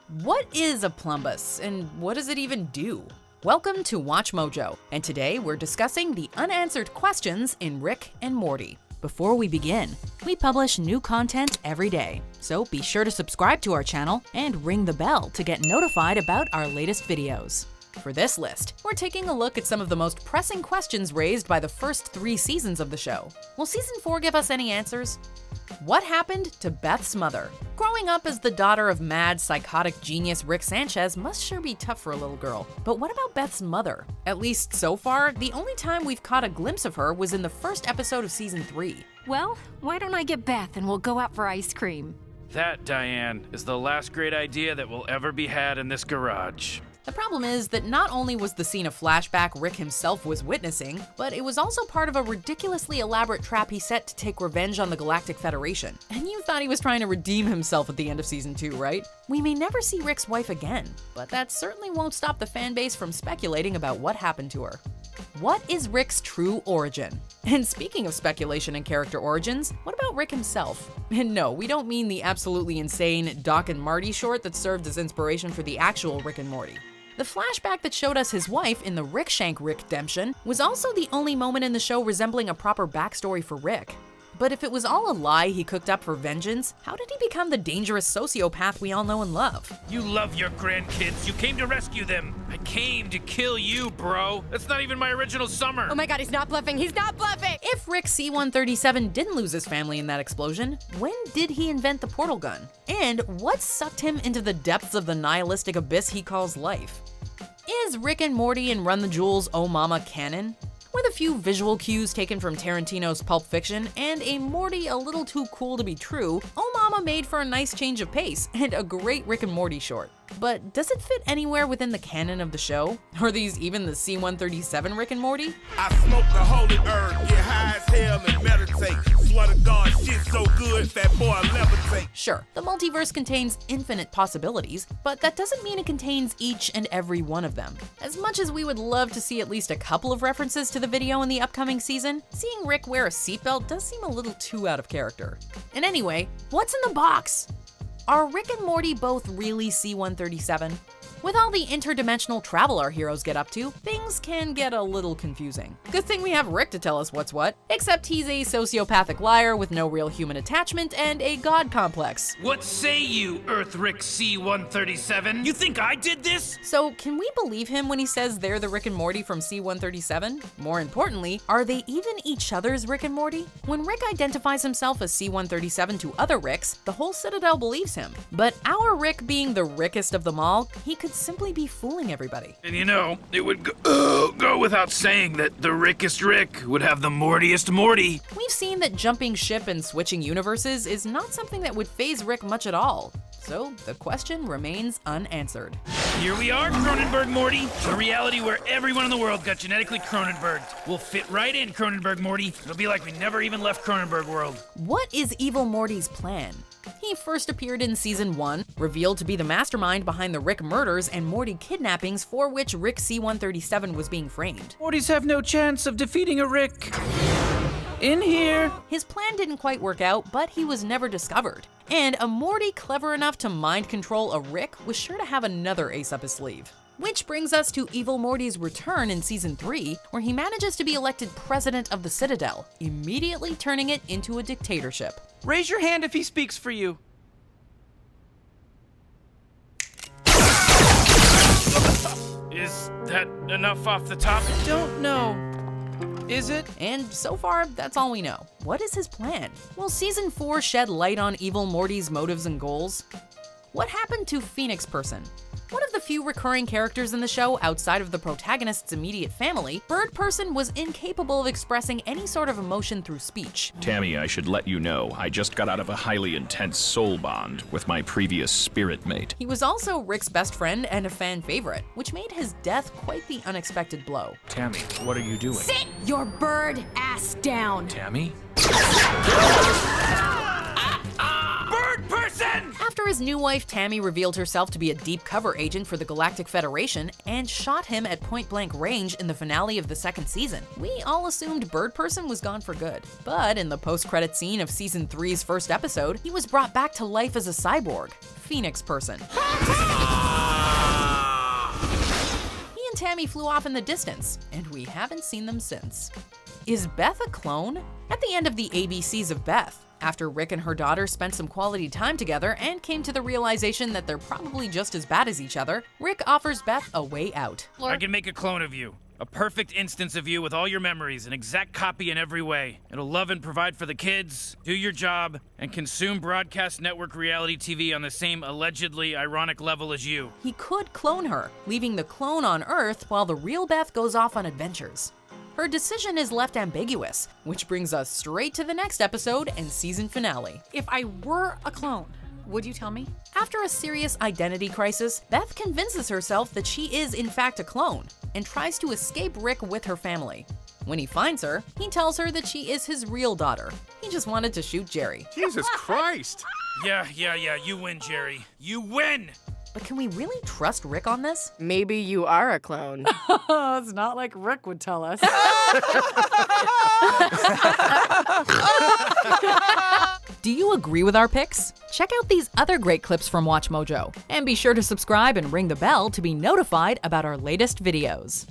What is a plumbus, and what does it even do? Welcome to WatchMojo, and today we're discussing the unanswered questions in Rick and Morty. Before we begin, we publish new content every day, so be sure to subscribe to our channel and ring the bell to get notified about our latest videos. For this list, we're taking a look at some of the most pressing questions raised by the first 3 seasons of the show. Will season 4 give us any answers? What happened to Beth's mother? Growing up as the daughter of mad, psychotic genius Rick Sanchez must sure be tough for a little girl. But what about Beth's mother? At least so far, the only time we've caught a glimpse of her was in the first episode of season 3. Well, why don't I get Beth and we'll go out for ice cream? That, Diane, is the last great idea that will ever be had in this garage. The problem is that not only was the scene a flashback Rick himself was witnessing, but it was also part of a ridiculously elaborate trap he set to take revenge on the Galactic Federation. And you thought he was trying to redeem himself at the end of season 2, right? We may never see Rick's wife again, but that certainly won't stop the fanbase from speculating about what happened to her. What is Rick's true origin? And speaking of speculation and character origins, what about Rick himself? And no, we don't mean the absolutely insane Doc and Marty short that served as inspiration for the actual Rick and Morty. The flashback that showed us his wife in the Rick Shank Rick-demption was also the only moment in the show resembling a proper backstory for Rick. But if it was all a lie he cooked up for vengeance, how did he become the dangerous sociopath we all know and love? You love your grandkids. You came to rescue them. I came to kill you, bro. That's not even my original summer. Oh my god, he's not bluffing! He's not bluffing! If Rick C-137 didn't lose his family in that explosion, when did he invent the portal gun? And what sucked him into the depths of the nihilistic abyss he calls life? Is Rick and Morty and Run the Jewels' Oh Mama canon? With a few visual cues taken from Tarantino's Pulp Fiction and a Morty a little too cool to be true, Oh Mama made for a nice change of pace and a great Rick and Morty short. But does it fit anywhere within the canon of the show? Are these even the C-137 Rick and Morty? I smoke the holy herb, get high as hell and meditate. Swear to God, shit so good, that boy levitate. Sure, the multiverse contains infinite possibilities, but that doesn't mean it contains each and every one of them. As much as we would love to see at least a couple of references to the video in the upcoming season, seeing Rick wear a seatbelt does seem a little too out of character. And anyway, what's in the box? Are Rick and Morty both really C-137? With all the interdimensional travel our heroes get up to, things can get a little confusing. Good thing we have Rick to tell us what's what, except he's a sociopathic liar with no real human attachment and a god complex. What say you, Earth Rick C-137? You think I did this? So can we believe him when he says they're the Rick and Morty from C-137? More importantly, are they even each other's Rick and Morty? When Rick identifies himself as C-137 to other Ricks, the whole Citadel believes him. But our Rick being the Rickest of them all, he could simply be fooling everybody. And you know, it would go without saying that the Rickest Rick would have the Mortiest Morty. We've seen that jumping ship and switching universes is not something that would faze Rick much at all. So the question remains unanswered. Here we are, Cronenberg Morty. A reality where everyone in the world got genetically Cronenberged. We'll fit right in, Cronenberg Morty. It'll be like we never even left Cronenberg world. What is Evil Morty's plan? He first appeared in season 1, revealed to be the mastermind behind the Rick murders and Morty kidnappings for which Rick C-137 was being framed. Mortys have no chance of defeating a Rick. In here. His plan didn't quite work out, but he was never discovered. And a Morty clever enough to mind control a Rick was sure to have another ace up his sleeve. Which brings us to Evil Morty's return in season 3, where he manages to be elected president of the Citadel, immediately turning it into a dictatorship. Raise your hand if he speaks for you. Is that enough off the top? Don't know. Is it? And so far, that's all we know. What is his plan? Will season 4 shed light on Evil Morty's motives and goals? What happened to Birdperson? One of the few recurring characters in the show outside of the protagonist's immediate family, Birdperson was incapable of expressing any sort of emotion through speech. Tammy, I should let you know, I just got out of a highly intense soul bond with my previous spirit mate. He was also Rick's best friend and a fan favorite, which made his death quite the unexpected blow. Tammy, what are you doing? Sit your bird ass down! Tammy? Birdperson! After his new wife Tammy revealed herself to be a deep cover agent for the Galactic Federation and shot him at point-blank range in the finale of the 2nd season, we all assumed Birdperson was gone for good. But in the post-credit scene of season 3's first episode, he was brought back to life as a cyborg, Phoenix person. He and Tammy flew off in the distance, and we haven't seen them since. Is Beth a clone? At the end of the ABCs of Beth, after Rick and her daughter spent some quality time together and came to the realization that they're probably just as bad as each other, Rick offers Beth a way out. I can make a clone of you. A perfect instance of you with all your memories, an exact copy in every way. It'll love and provide for the kids, do your job, and consume broadcast network reality TV on the same allegedly ironic level as you. He could clone her, leaving the clone on Earth while the real Beth goes off on adventures. Her decision is left ambiguous, which brings us straight to the next episode and season finale. If I were a clone, would you tell me? After a serious identity crisis, Beth convinces herself that she is in fact a clone and tries to escape Rick with her family. When he finds her, he tells her that she is his real daughter. He just wanted to shoot Jerry. Jesus Christ! Yeah, you win, Jerry. You win! But can we really trust Rick on this? Maybe you are a clone. It's not like Rick would tell us. Do you agree with our picks? Check out these other great clips from WatchMojo, and be sure to subscribe and ring the bell to be notified about our latest videos.